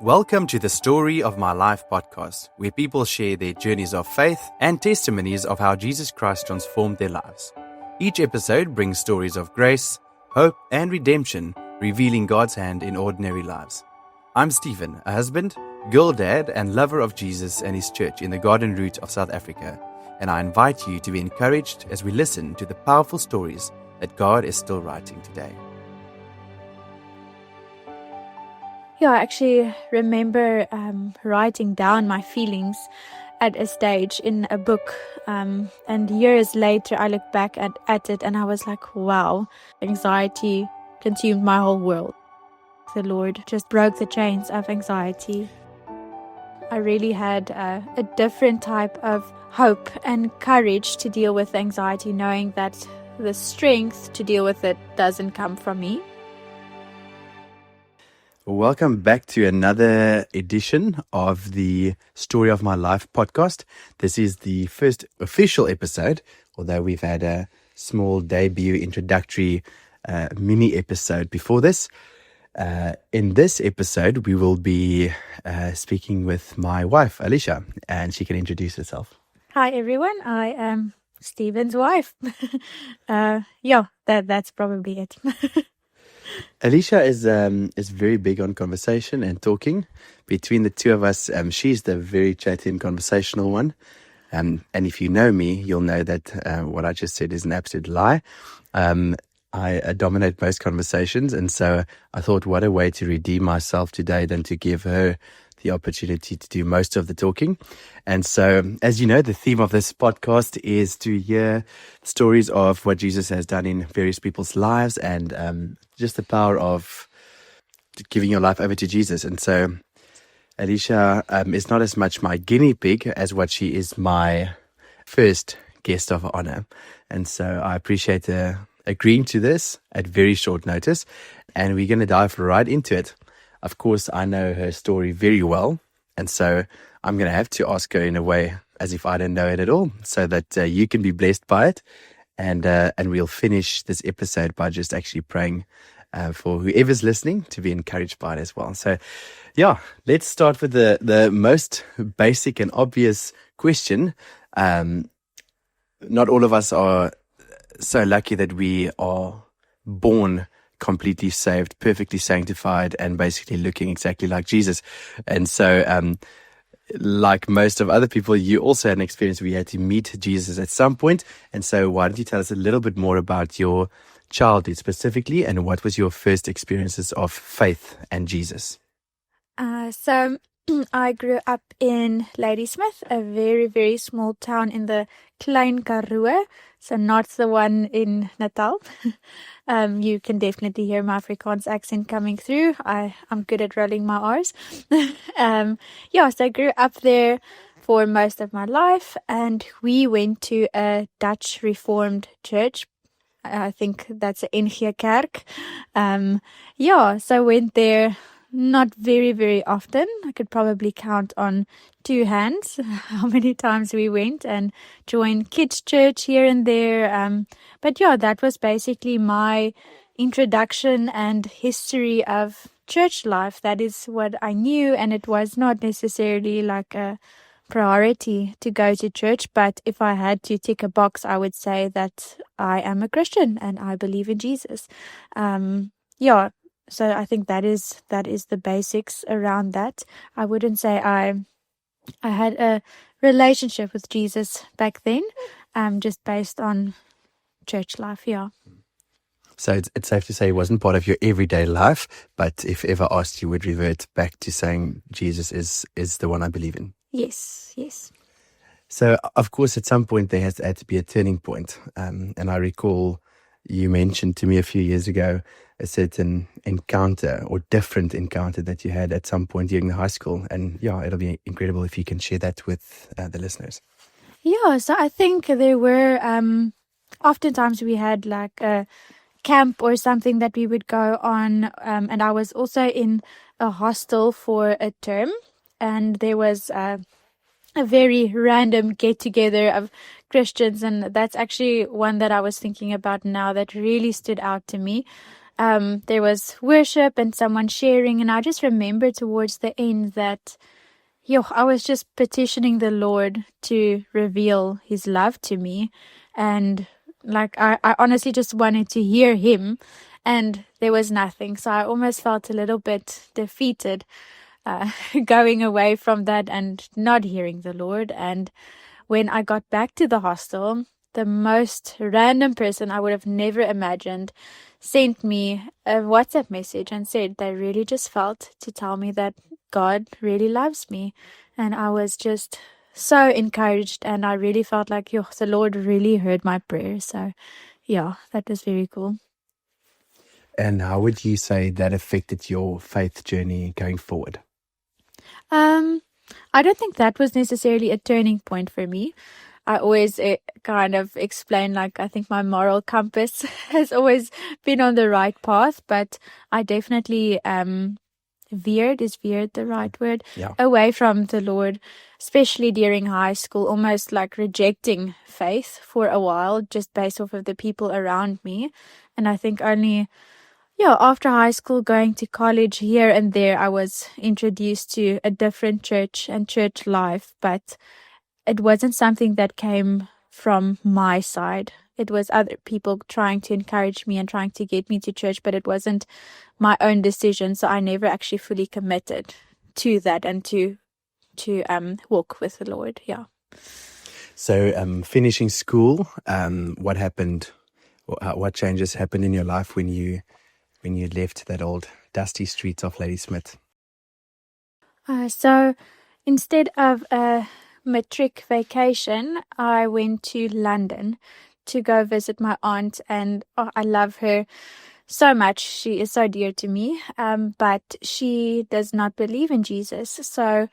Welcome to the Story of My Life podcast, where people share their journeys of faith and testimonies of how Jesus Christ transformed their lives. Each episode brings stories of grace, hope, and redemption, revealing God's hand in ordinary lives. I'm Stephen, a husband, girl dad, and lover of Jesus and his church in the Garden Route of South Africa, and I invite you to be encouraged as we listen to the powerful stories that God is still writing today. Yeah, I actually remember writing down my feelings at a stage in a book. And years later, I look back at it and I was like, wow, anxiety consumed my whole world. The Lord just broke the chains of anxiety. I really had a different type of hope and courage to deal with anxiety, knowing that the strength to deal with it doesn't come from me. Welcome back to another edition of the Story of My Life podcast. This is the first official episode, although we've had a small debut introductory mini episode before this. In this episode, we will be speaking with my wife, Alecia, and she can introduce herself. Hi, everyone. I am Stephen's wife. That's probably it. Alecia is very big on conversation and talking. Between the two of us, she's the very chatty and conversational one. And if you know me, you'll know that what I just said is an absolute lie. I dominate most conversations, and so I thought, what a way to redeem myself today than to give her the opportunity to do most of the talking. And so, as you know, the theme of this podcast is to hear stories of what Jesus has done in various people's lives and just the power of giving your life over to Jesus. And so Alecia is not as much my guinea pig as what she is my first guest of honor. And so I appreciate her agreeing to this at very short notice. And we're going to dive right into it. Of course, I know her story very well, and so I'm going to have to ask her in a way as if I don't know it at all, so that you can be blessed by it, and we'll finish this episode by just actually praying for whoever's listening to be encouraged by it as well. So, yeah, let's start with the most basic and obvious question. Not all of us are so lucky that we are born completely saved, perfectly sanctified, and basically looking exactly like Jesus. And so, like most of other people, you also had an experience where you had to meet Jesus at some point. And so why don't you tell us a little bit more about your childhood specifically, and what was your first experiences of faith and Jesus? So I grew up in Ladysmith, a very, very small town in the Klein Karoo, so not the one in Natal. You can definitely hear my Afrikaans accent coming through. I'm good at rolling my R's. So I grew up there for most of my life, and we went to a Dutch Reformed church. I think that's a NG Kerk. So I went there not very, very often. I could probably count on two hands how many times we went, and joined kids' church here and there. That was basically my introduction and history of church life. That is what I knew, and it was not necessarily like a priority to go to church. But if I had to tick a box, I would say that I am a Christian and I believe in Jesus. So I think that is the basics around that. I wouldn't say I had a relationship with Jesus back then, just based on church life, yeah. So it's safe to say it wasn't part of your everyday life, but if ever asked, you would revert back to saying Jesus is the one I believe in. Yes. So, of course, at some point there had to be a turning point. And I recall you mentioned to me a few years ago a certain encounter or different encounter that you had at some point during the high school. And yeah, it'll be incredible if you can share that with the listeners. Yeah, so I think there were, oftentimes we had like a camp or something that we would go on. And I was also in a hostel for a term. And there was a very random get-together of Christians. And that's actually one that I was thinking about now that really stood out to me. There was worship and someone sharing, and I just remember towards the end that I was just petitioning the Lord to reveal his love to me. And like, I honestly just wanted to hear him, and there was nothing. So I almost felt a little bit defeated, going away from that and not hearing the Lord. And when I got back to the hostel, the most random person I would have never imagined sent me a WhatsApp message and said they really just felt to tell me that God really loves me. And I was just so encouraged, and I really felt like the Lord really heard my prayer. So yeah, that was very cool. And how would you say that affected your faith journey going forward? I don't think that was necessarily a turning point for me. I always kind of explain, like, I think my moral compass has always been on the right path, but I definitely veered the right word? Yeah. Away from the Lord, especially during high school, almost like rejecting faith for a while, just based off of the people around me. And I think only after high school, going to college here and there, I was introduced to a different church and church life, but it wasn't something that came from my side. It was other people trying to encourage me and trying to get me to church, but it wasn't my own decision. So I never actually fully committed to that and to walk with the Lord. Yeah. So finishing school, what happened? What changes happened in your life when you left that old dusty streets of Ladysmith? So instead of a matric vacation, I went to London to go visit my aunt, and I love her so much. She is so dear to me, but she does not believe in Jesus. So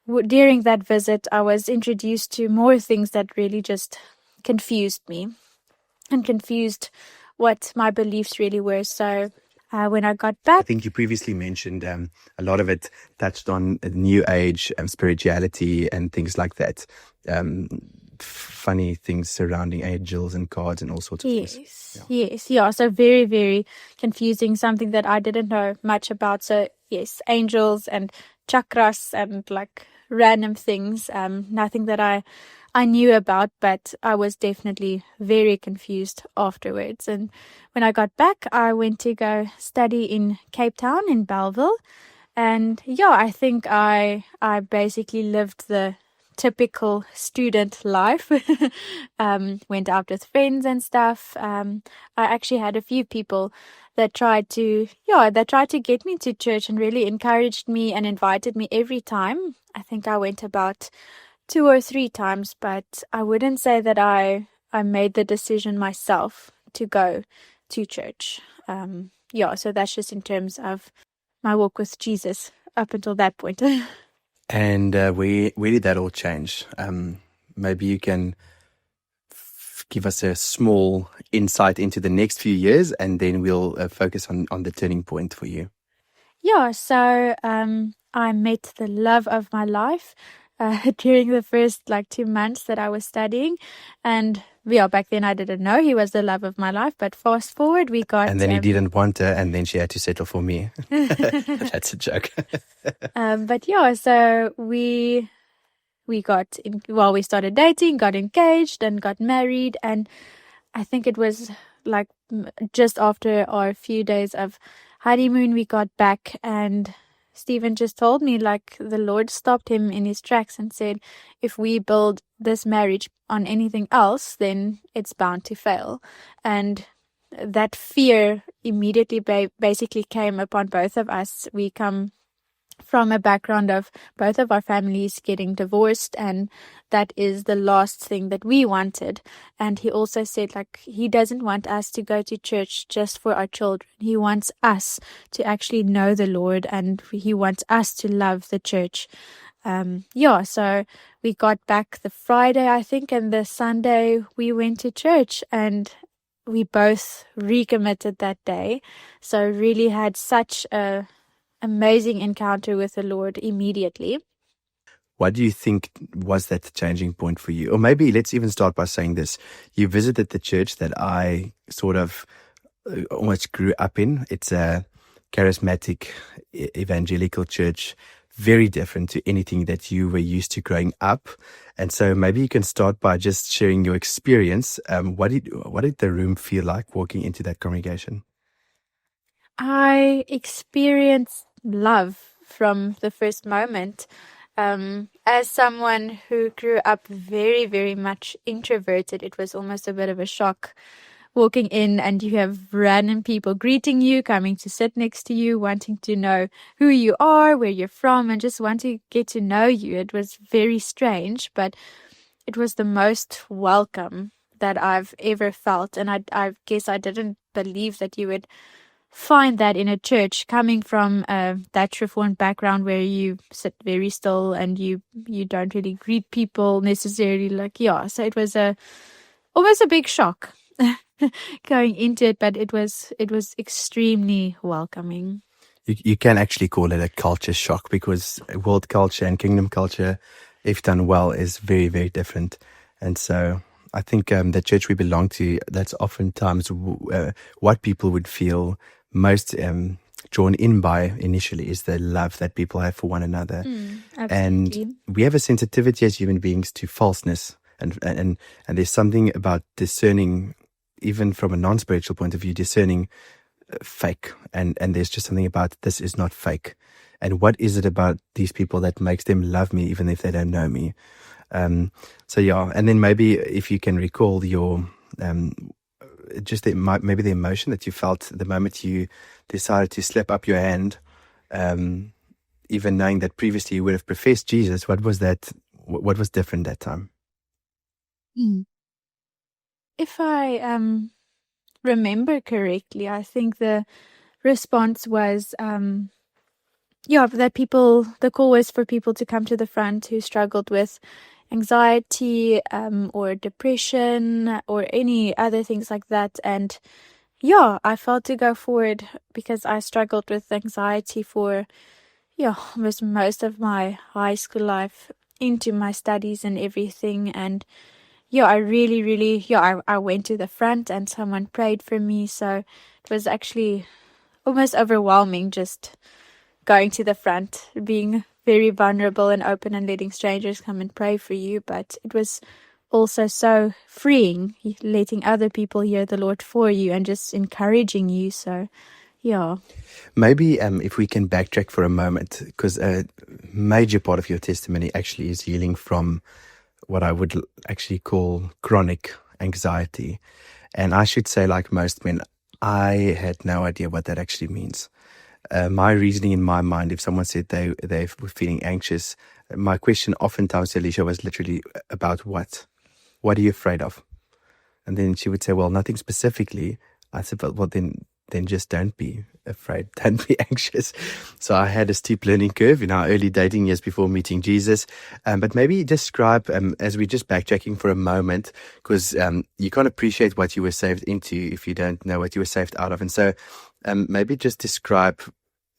during that visit, I was introduced to more things that really just confused me and confused what my beliefs really were. So when I got back, I think you previously mentioned a lot of it touched on New Age spirituality and things like that. Funny things surrounding angels and cards and all sorts of things. Yes. So very, very confusing, something that I didn't know much about. So yes, angels and chakras and like random things, nothing that I knew about, but I was definitely very confused afterwards. And when I got back, I went to go study in Cape Town in Bellville. And I think I basically lived the typical student life. Went out with friends and stuff. I actually had a few people that tried to get me to church and really encouraged me and invited me every time. I think I went about 2 or 3 times, but I wouldn't say that I made the decision myself to go to church. So that's just in terms of my walk with Jesus up until that point. And where did that all change? Maybe you can give us a small insight into the next few years, and then we'll focus on the turning point for you. So I met the love of my life during the first 2 months that I was studying. And back then I didn't know he was the love of my life. But fast forward, we got... And then he didn't want her, and then she had to settle for me. That's a joke. So we got we started dating, got engaged, and got married. And I think it was just after our few days of honeymoon, we got back, and Stephen just told me the Lord stopped him in his tracks and said, if we build this marriage on anything else, then it's bound to fail. And that fear immediately basically came upon both of us. We come from a background of both of our families getting divorced, and that is the last thing that we wanted. And he also said he doesn't want us to go to church just for our children. He wants us to actually know the Lord, and he wants us to love the church. So we got back the Friday, I think, and the Sunday we went to church, and we both recommitted that day. So really had such a amazing encounter with the Lord immediately. What do you think was that changing point for you? Or maybe let's even start by saying this. You visited the church that I sort of almost grew up in. It's a charismatic evangelical church, very different to anything that you were used to growing up. And so maybe you can start by just sharing your experience. What did the room feel like walking into that congregation? I experienced love from the first moment. As someone who grew up very, very much introverted, it was almost a bit of a shock walking in and you have random people greeting you, coming to sit next to you, wanting to know who you are, where you're from, and just want to get to know you. It was very strange, but it was the most welcome that I've ever felt. And I guess I didn't believe that you would find that in a church coming from that Reformed background where you sit very still and you don't really greet people necessarily. So it was almost a big shock going into it, but it was extremely welcoming. You can actually call it a culture shock, because world culture and kingdom culture, if done well, is very, very different. And so I think the church we belong to, that's oftentimes what people would feel most drawn in by initially, is the love that people have for one another. Absolutely. And we have a sensitivity as human beings to falseness. And there's something about discerning, even from a non-spiritual point of view, discerning fake. And there's just something about this is not fake. And what is it about these people that makes them love me even if they don't know me? So yeah, and then maybe if you can recall your maybe the emotion that you felt the moment you decided to slip up your hand, even knowing that previously you would have professed Jesus. What was that? What was different that time? If I remember correctly, I think the response was that the call was for people to come to the front who struggled with anxiety or depression or any other things like that. And I felt to go forward because I struggled with anxiety for almost most of my high school life into my studies and everything. And I really, really, I went to the front and someone prayed for me. So it was actually almost overwhelming just going to the front, being very vulnerable and open and letting strangers come and pray for you. But it was also so freeing, letting other people hear the Lord for you and just encouraging you. So, yeah. Maybe if we can backtrack for a moment, because a major part of your testimony actually is healing from what I would actually call chronic anxiety. And I should say, like most men, I had no idea what that actually means. My reasoning in my mind, if someone said they were feeling anxious, my question oftentimes to Alecia was literally about what? What are you afraid of? And then she would say, well, nothing specifically. I said, well, then just don't be afraid. Don't be anxious. So I had a steep learning curve in our early dating years before meeting Jesus. But maybe describe, as we're just backtracking for a moment, because you can't appreciate what you were saved into if you don't know what you were saved out of. And so maybe just describe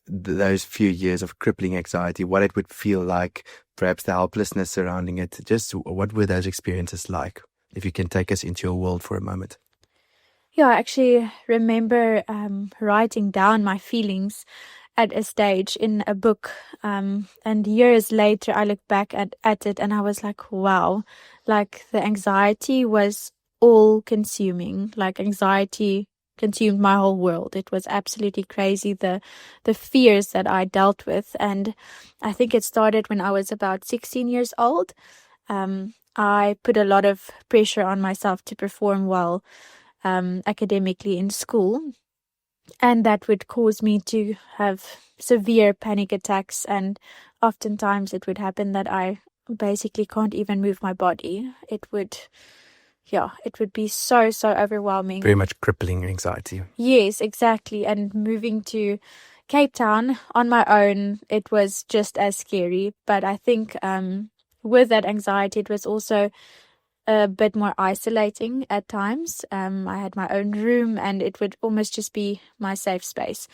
those few years of crippling anxiety, what it would feel like, perhaps the helplessness surrounding it. Just what were those experiences like? If you can take us into your world for a moment. Yeah, I actually remember writing down my feelings at a stage in a book. And years later, I look back at it and I was like, wow, like the anxiety was all consuming. Like anxiety consumed my whole world. It was absolutely crazy, the fears that I dealt with. And I think it started when I was about 16 years old. I put a lot of pressure on myself to perform well academically in school, and that would cause me to have severe panic attacks, and oftentimes it would happen that I basically can't even move my body. It would be so overwhelming. Very much crippling anxiety. Yes, exactly. And moving to Cape Town on my own, it was just as scary. But I think with that anxiety, it was also a bit more isolating at times. I had my own room and it would almost just be my safe space.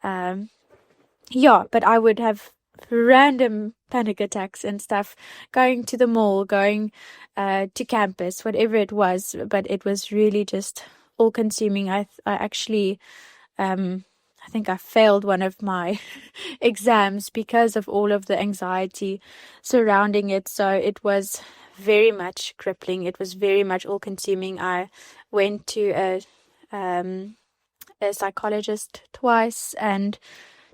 But I would have random panic attacks and stuff, going to the mall, going to campus, whatever it was. But it was really just all-consuming. I actually, I think I failed one of my exams because of all of the anxiety surrounding it. So it was very much crippling. It was very much all-consuming. I went to a psychologist twice and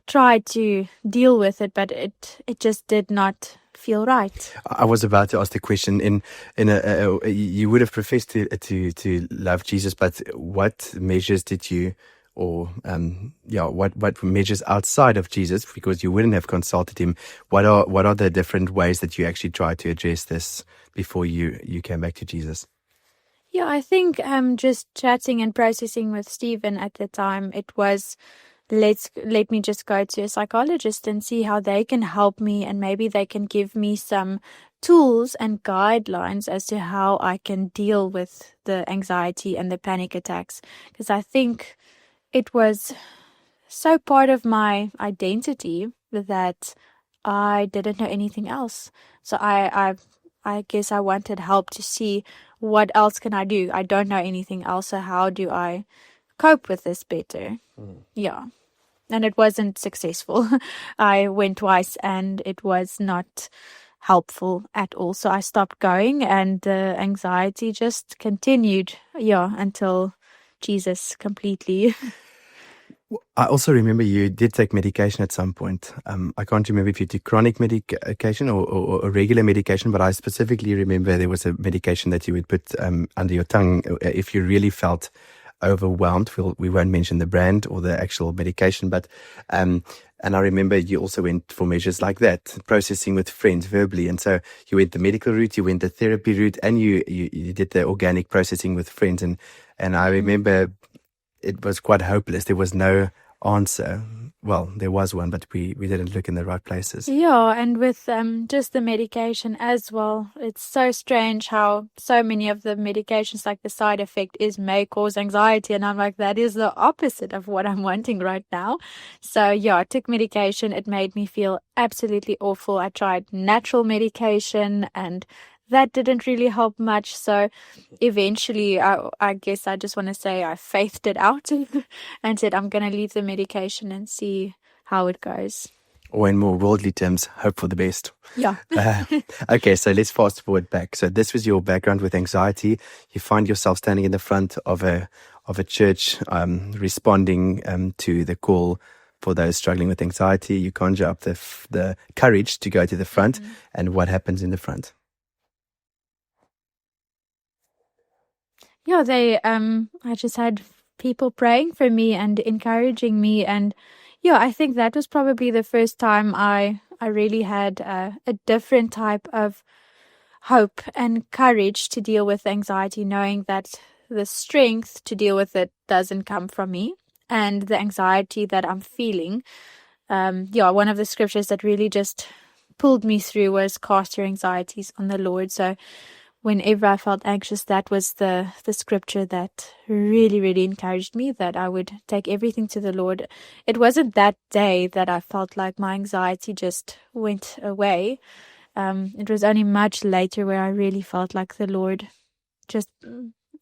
tried to deal with it, but it just did not feel right. I was about to ask the question. You would have professed to love Jesus, but what measures did you, or what measures outside of Jesus, because you wouldn't have consulted him? What are the different ways that you actually tried to address this before you came back to Jesus? Yeah, I think just chatting and processing with Stephen at the time, it was let me just go to a psychologist and see how they can help me, and maybe they can give me some tools and guidelines as to how I can deal with the anxiety and the panic attacks. Because I think it was so part of my identity that I didn't know anything else. So I guess I wanted help to see what else can I do. I don't know anything else, so how do I cope with this better? Yeah. And it wasn't successful. I went twice and it was not helpful at all. So I stopped going, and the anxiety just continued, until Jesus completely. I also remember you did take medication at some point. I can't remember if you took chronic medication or regular medication, but I specifically remember there was a medication that you would put under your tongue if you really felt overwhelmed. We won't mention the brand or the actual medication, but and I remember you also went for measures like that, processing with friends verbally. And so you went the medical route, you went the therapy route, and you did the organic processing with friends. And I remember it was quite hopeless. There was no answer. Well, there was one, but we didn't look in the right places. Yeah, and with just the medication as well, it's so strange how so many of the medications, like the side effect may cause anxiety, and I'm like, that is the opposite of what I'm wanting right now. So yeah, I took medication. It made me feel absolutely awful. I tried natural medication, and that didn't really help much. So eventually, I guess I just want to say I faithed it out and said, I'm going to leave the medication and see how it goes. Or in more worldly terms, hope for the best. Yeah. Okay, so let's fast forward back. So this was your background with anxiety. You find yourself standing in the front of a church, responding to the call for those struggling with anxiety. You conjure up the courage to go to the front. Mm-hmm. And what happens in the front? Yeah, I just had people praying for me and encouraging me, and yeah, I think that was probably the first time I really had a different type of hope and courage to deal with anxiety, knowing that the strength to deal with it doesn't come from me, and the anxiety that I'm feeling. One of the scriptures that really just pulled me through was cast your anxieties on the Lord. So whenever I felt anxious, that was the scripture that really, really encouraged me, that I would take everything to the Lord. It wasn't that day that I felt like my anxiety just went away. It was only much later where I really felt like the Lord just,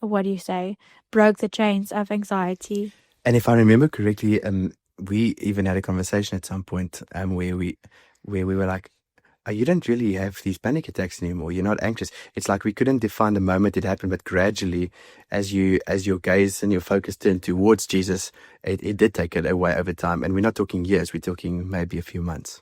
broke the chains of anxiety. And if I remember correctly, we even had a conversation at some point where we were like, you don't really have these panic attacks anymore. You're not anxious. It's like we couldn't define the moment it happened, but gradually, as your gaze and your focus turned towards Jesus, it did take it away over time. And we're not talking years. We're talking maybe a few months.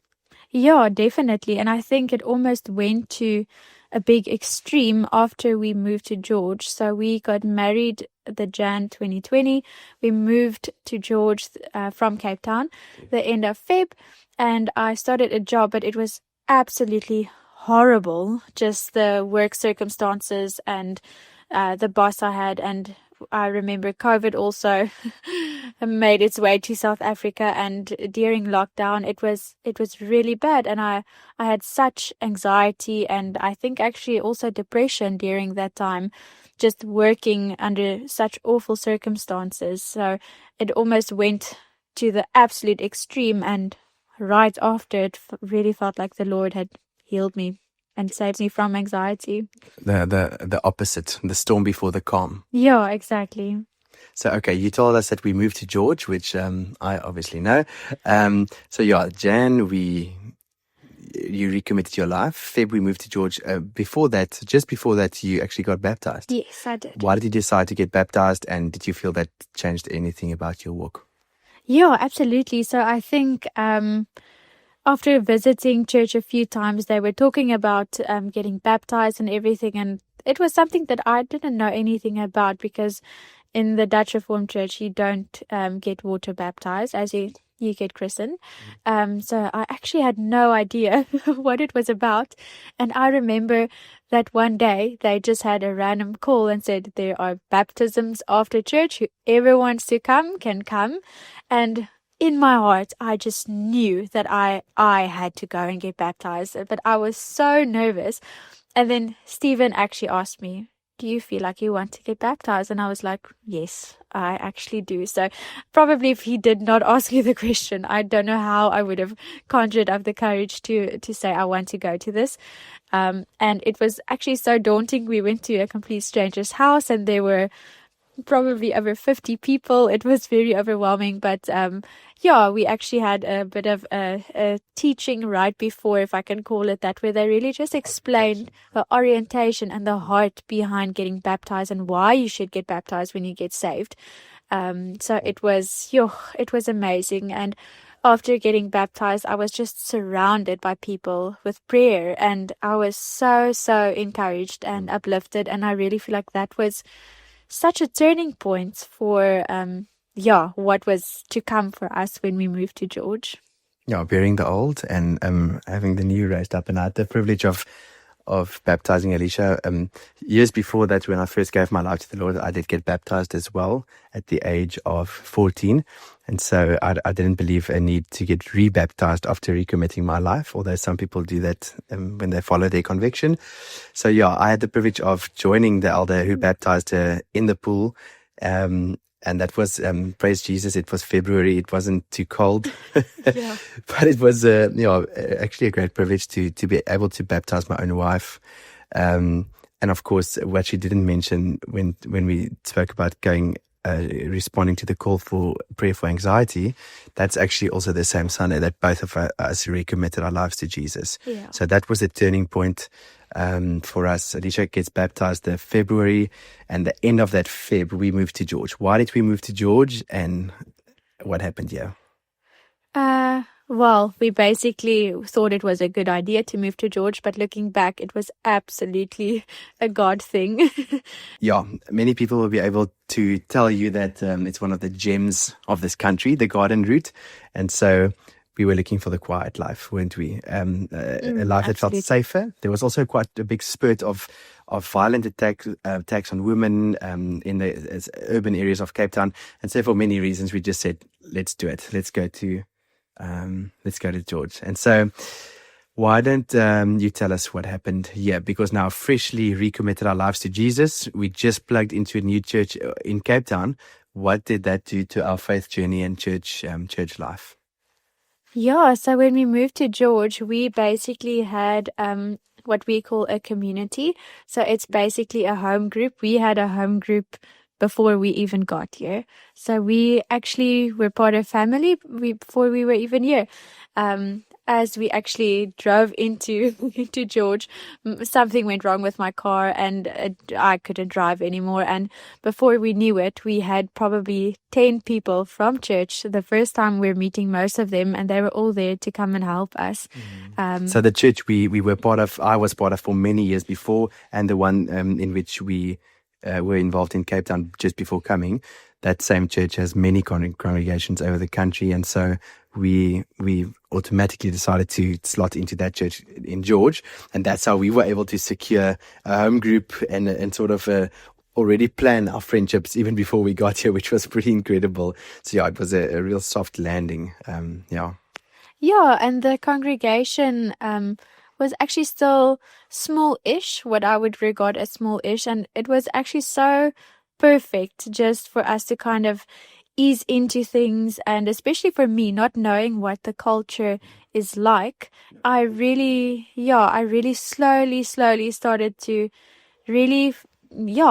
Yeah, definitely. And I think it almost went to a big extreme after we moved to George. So we got married the Jan 2020. We moved to George from Cape Town the end of Feb. And I started a job, but it was absolutely horrible, just the work circumstances and the boss I had. And I remember COVID also made its way to South Africa, and during lockdown it was really bad, and I had such anxiety, and I think actually also depression during that time, just working under such awful circumstances. So it almost went to the absolute extreme, and right after it really felt like the Lord had healed me and saved me from anxiety. The opposite, the storm before the calm. Yeah, exactly. So, okay, you told us that we moved to George, which I obviously know. So, yeah, Jan, you recommitted your life. Feb, we moved to George. Just before that, you actually got baptized. Yes, I did. Why did you decide to get baptized, and did you feel that changed anything about your walk? Yeah, absolutely. So I think after visiting church a few times, they were talking about getting baptized and everything. And it was something that I didn't know anything about, because in the Dutch Reformed Church, you don't get water baptized as you get christened. So I actually had no idea what it was about. And I remember that one day they just had a random call and said there are baptisms after church. Whoever wants to come can come. And in my heart, I just knew that I had to go and get baptized, but I was so nervous. And then Stephen actually asked me, do you feel like you want to get baptized? And I was like, yes, I actually do. So probably if he did not ask you the question, I don't know how I would have conjured up the courage to say I want to go to this. And it was actually so daunting. We went to a complete stranger's house, and there were probably over 50 people. It was very overwhelming, but yeah, we actually had a bit of a teaching right before, if I can call it that, where they really just explained the orientation and the heart behind getting baptized and why you should get baptized when you get saved. So it was amazing. And after getting baptized, I was just surrounded by people with prayer, and I was so encouraged and uplifted. And I really feel like that was such a turning point for what was to come for us when we moved to George. Yeah, bearing the old and having the new raised up. And I had the privilege of baptizing Alecia. Years before that, when I first gave my life to the Lord, I did get baptized as well at the age of 14. And so I didn't believe a need to get rebaptized after recommitting my life, although some people do that when they follow their conviction. So yeah, I had the privilege of joining the elder who baptized her in the pool. And that was, praise Jesus, it was February. It wasn't too cold. Yeah. But it was, actually a great privilege to be able to baptize my own wife. And of course, what she didn't mention when we spoke about responding to the call for prayer for anxiety, that's actually also the same Sunday that both of us recommitted our lives to Jesus. Yeah. So that was a turning point for us. Alecia gets baptized in February, and the end of that Feb, we moved to George. Why did we move to George, and what happened here? Well, we basically thought it was a good idea to move to George, but looking back, it was absolutely a God thing. Yeah, many people will be able to tell you that it's one of the gems of this country, the garden route. And so we were looking for the quiet life, weren't we? A life that felt absolutely. safer. There was also quite a big spurt of violent attacks on women in the urban areas of Cape Town. And so for many reasons, we just said, let's do it. Let's go to George. And so why don't you tell us what happened here? Because now freshly recommitted our lives to Jesus. We just plugged into a new church in Cape Town. What did that do to our faith journey and church life? Yeah, so when we moved to George, we basically had what we call a community. So it's basically a home group. We had a home group before we even got here. So we actually were part of family before we were even here. As we actually drove into George, something went wrong with my car, and I couldn't drive anymore. And before we knew it, we had probably 10 people from church. The first time we were meeting most of them, and they were all there to come and help us. So the church we were part of, I was part of for many years before, and the one in which we were involved in Cape Town just before coming, that same church has many congregations over the country. And so we automatically decided to slot into that church in George. And that's how we were able to secure a home group and sort of already plan our friendships even before we got here, which was pretty incredible. So yeah, it was a real soft landing. Yeah, and the congregation was actually still small-ish, what I would regard as small-ish, and it was actually so perfect just for us to kind of ease into things. And especially for me, not knowing what the culture is like, I really slowly started to really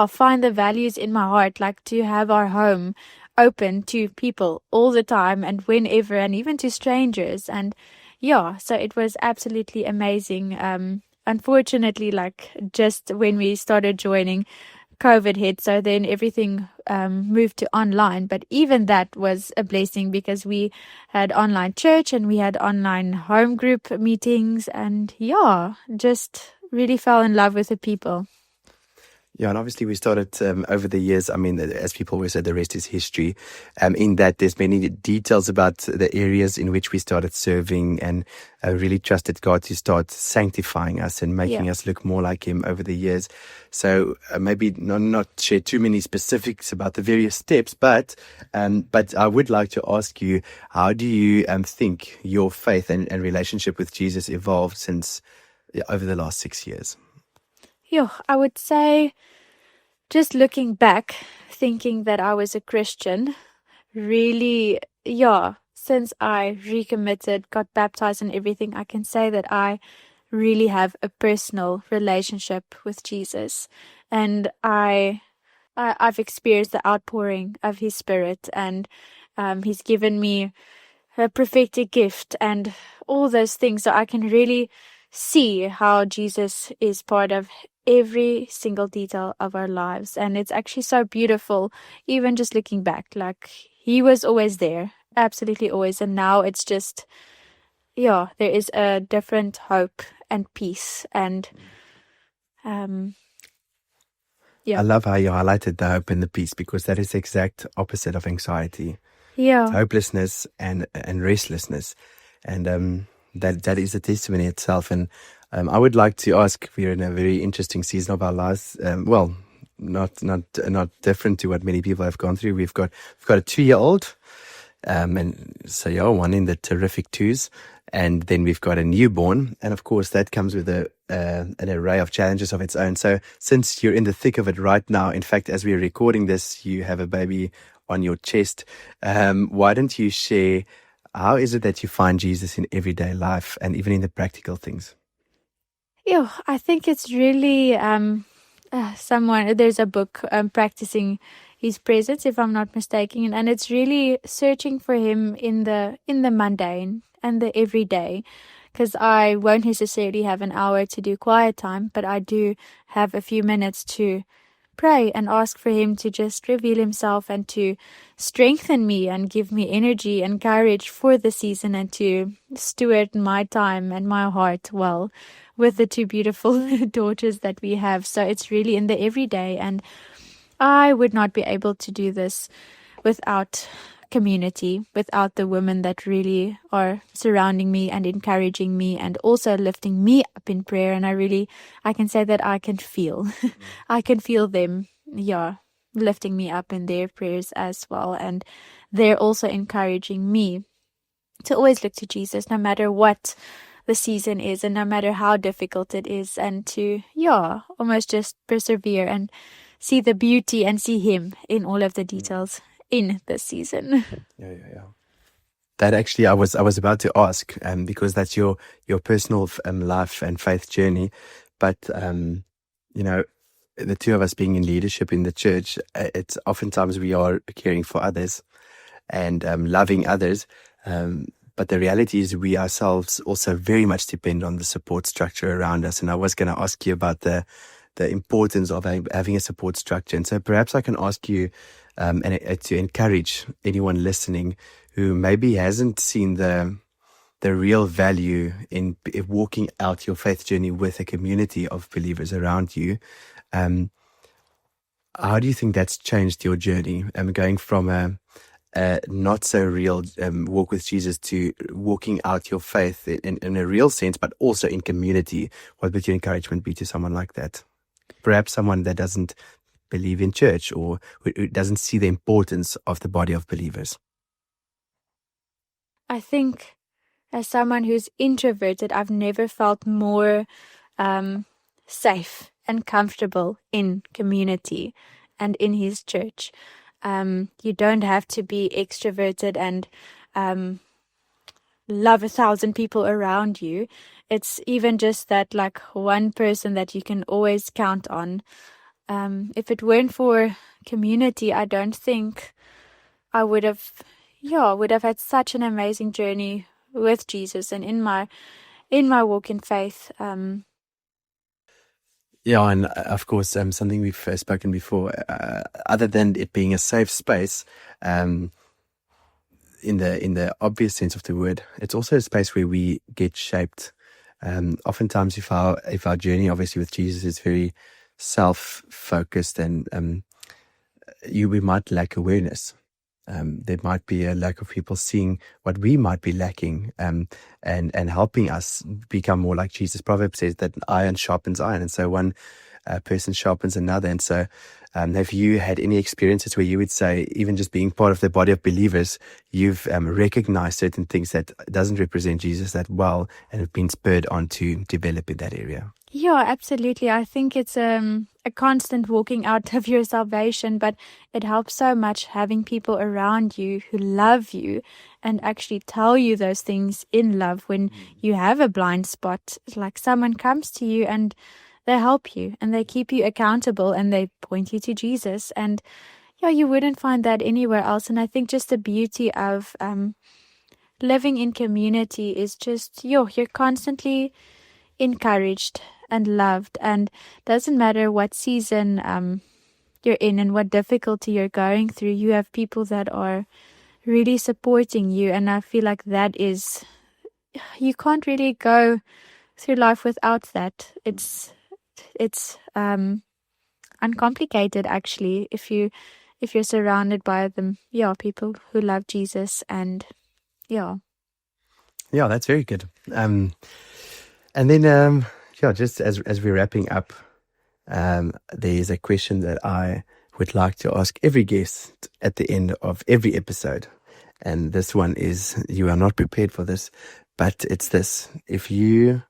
find the values in my heart, like to have our home open to people all the time and whenever, and even to strangers. And so it was absolutely amazing. Unfortunately, like just when we started joining, COVID hit, so then everything moved to online. But even that was a blessing, because we had online church and we had online home group meetings, and just really fell in love with the people. Yeah, and obviously we started over the years. I mean, as people always say, the rest is history. In that, there's many details about the areas in which we started serving, and really trusted God to start sanctifying us and making us look more like Him over the years. So maybe not share too many specifics about the various steps, but I would like to ask you, how do you think your faith and relationship with Jesus evolved since over the last 6 years? I would say, just looking back, thinking that I was a Christian, really, since I recommitted, got baptized and everything, I can say that I really have a personal relationship with Jesus. And I've experienced the outpouring of His Spirit, and He's given me a prophetic gift and all those things. So I can really see how Jesus is part of every single detail of our lives. And it's actually so beautiful, even just looking back, like He was always there, absolutely always. And now it's just, there is a different hope and peace. And I love how you highlighted the hope and the peace, because that is the exact opposite of anxiety. Yeah. It's hopelessness and restlessness. And that is a testimony itself. And I would like to ask, we're in a very interesting season of our lives. Well, not different to what many people have gone through. We've got a 2-year-old, and so one in the terrific twos, and then we've got a newborn, and of course that comes with an array of challenges of its own. So since you're in the thick of it right now, in fact, as we're recording this, you have a baby on your chest. Why don't you share, how is it that you find Jesus in everyday life and even in the practical things? I think it's really there's a book, Practicing His Presence, if I'm not mistaken, and it's really searching for Him in the mundane and the everyday, because I won't necessarily have an hour to do quiet time, but I do have a few minutes to pray and ask for Him to just reveal Himself and to strengthen me and give me energy and courage for the season, and to steward my time and my heart well with the 2 beautiful daughters that we have. So it's really in the everyday, and I would not be able to do this without community, without the women that really are surrounding me and encouraging me and also lifting me up in prayer. And I can say that I can feel them, lifting me up in their prayers as well. And they're also encouraging me to always look to Jesus, no matter what the season is and no matter how difficult it is, and to, almost just persevere and see the beauty and see Him in all of the details in this season. Yeah. That actually, I was about to ask, because that's your personal life and faith journey. But the two of us being in leadership in the church, it's oftentimes we are caring for others and loving others. But the reality is we ourselves also very much depend on the support structure around us. And I was going to ask you about the importance of having a support structure. And so perhaps I can ask you to encourage anyone listening who maybe hasn't seen the real value in walking out your faith journey with a community of believers around you. How do you think that's changed your journey? Going from a not so real walk with Jesus to walking out your faith in a real sense, but also in community. What would your encouragement be to someone like that? Perhaps someone that doesn't believe in church or who doesn't see the importance of the body of believers. I think as someone who's introverted, I've never felt more safe and comfortable in community and in His church. You don't have to be extroverted and love 1,000 people around you. It's even just that, like, one person that you can always count on. If it weren't for community, I don't think I would have had such an amazing journey with Jesus and in my walk in faith. Yeah, and of course, something we've spoken before, other than it being a safe space, in the obvious sense of the word, it's also a space where we get shaped. Oftentimes, if our journey, obviously with Jesus, is very self-focused, and we might lack awareness. There might be a lack of people seeing what we might be lacking, and helping us become more like Jesus. Proverbs says that iron sharpens iron, and so one person sharpens another. And so, have you had any experiences where you would say, even just being part of the body of believers, you've recognized certain things that doesn't represent Jesus that well, and have been spurred on to develop in that area? Yeah, absolutely. I think it's a constant walking out of your salvation, but it helps so much having people around you who love you and actually tell you those things in love when you have a blind spot. It's like someone comes to you and they help you and they keep you accountable and they point you to Jesus. And yeah, you wouldn't find that anywhere else. And I think just the beauty of living in community is just, you're constantly encouraged and loved, and doesn't matter what season you're in and what difficulty you're going through, you have people that are really supporting you. And I feel like that is, you can't really go through life without that. It's uncomplicated actually if you're surrounded by them, people who love Jesus. And yeah, that's very good. And then just as we're wrapping up, there's a question that I would like to ask every guest at the end of every episode. And this one is, you are not prepared for this, but it's this: if you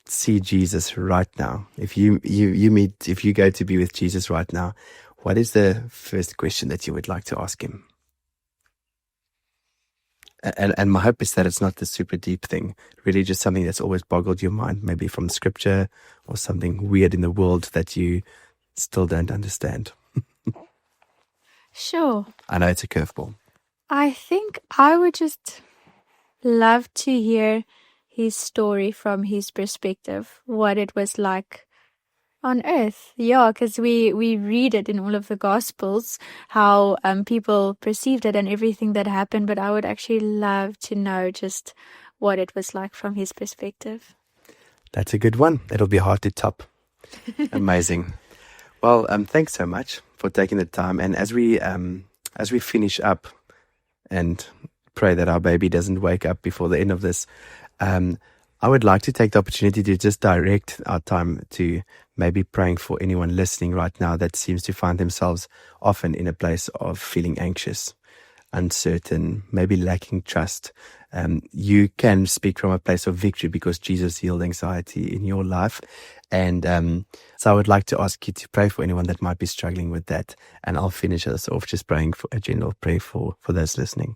see Jesus right now, if you go to be with Jesus right now, what is the first question that you would like to ask him? And my hope is that it's not this super deep thing, really just something that's always boggled your mind, maybe from scripture or something weird in the world that you still don't understand. Sure. I know it's a curveball. I think I would just love to hear his story from his perspective, what it was like on earth. Yeah, because we read it in all of the Gospels, how people perceived it and everything that happened, but I would actually love to know just what it was like from his perspective. That's a good one. It'll be hard to top. Amazing. Well, thanks so much for taking the time. And as we finish up and pray that our baby doesn't wake up before the end of this, I would like to take the opportunity to just direct our time to maybe praying for anyone listening right now that seems to find themselves often in a place of feeling anxious, uncertain, maybe lacking trust. You can speak from a place of victory because Jesus healed anxiety in your life. And so I would like to ask you to pray for anyone that might be struggling with that. And I'll finish us off just praying for a general prayer for those listening.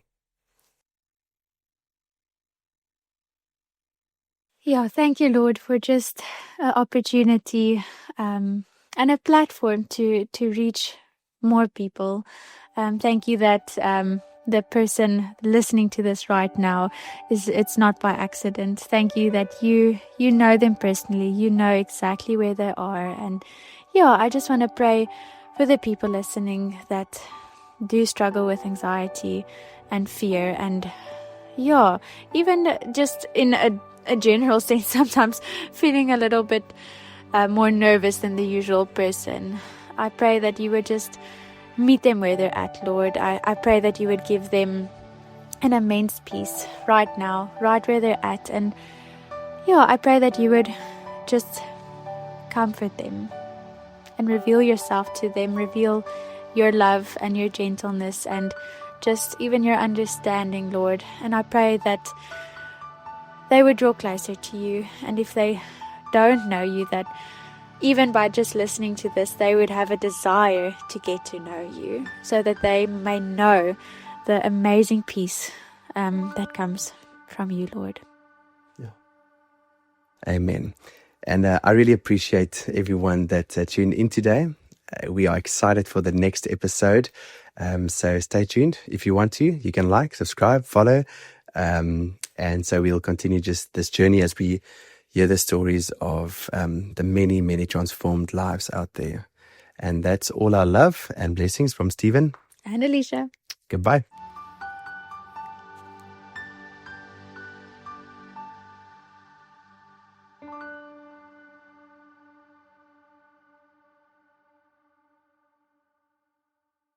Yeah, thank you, Lord, for just an opportunity and a platform to reach more people. Thank you that the person listening to this right now it's not by accident. Thank you that you know them personally. You know exactly where they are. And yeah, I just want to pray for the people listening that do struggle with anxiety and fear, and yeah, even just in a general sense, sometimes feeling a little bit more nervous than the usual person. I pray that you would just meet them where they're at, Lord. I pray that you would give them an immense peace right now, right where they're at. And yeah, I pray that you would just comfort them and reveal yourself to them, reveal your love and your gentleness and just even your understanding, Lord. And I pray that they would draw closer to you. And if they don't know you, that even by just listening to this, they would have a desire to get to know you so that they may know the amazing peace that comes from you, Lord. Yeah. Amen. And I really appreciate everyone that tuned in today. We are excited for the next episode. So stay tuned. If you want to, you can like, subscribe, follow. And so we'll continue just this journey as we hear the stories of the many, many transformed lives out there. And that's all our love and blessings from Stephen And Alecia. Goodbye.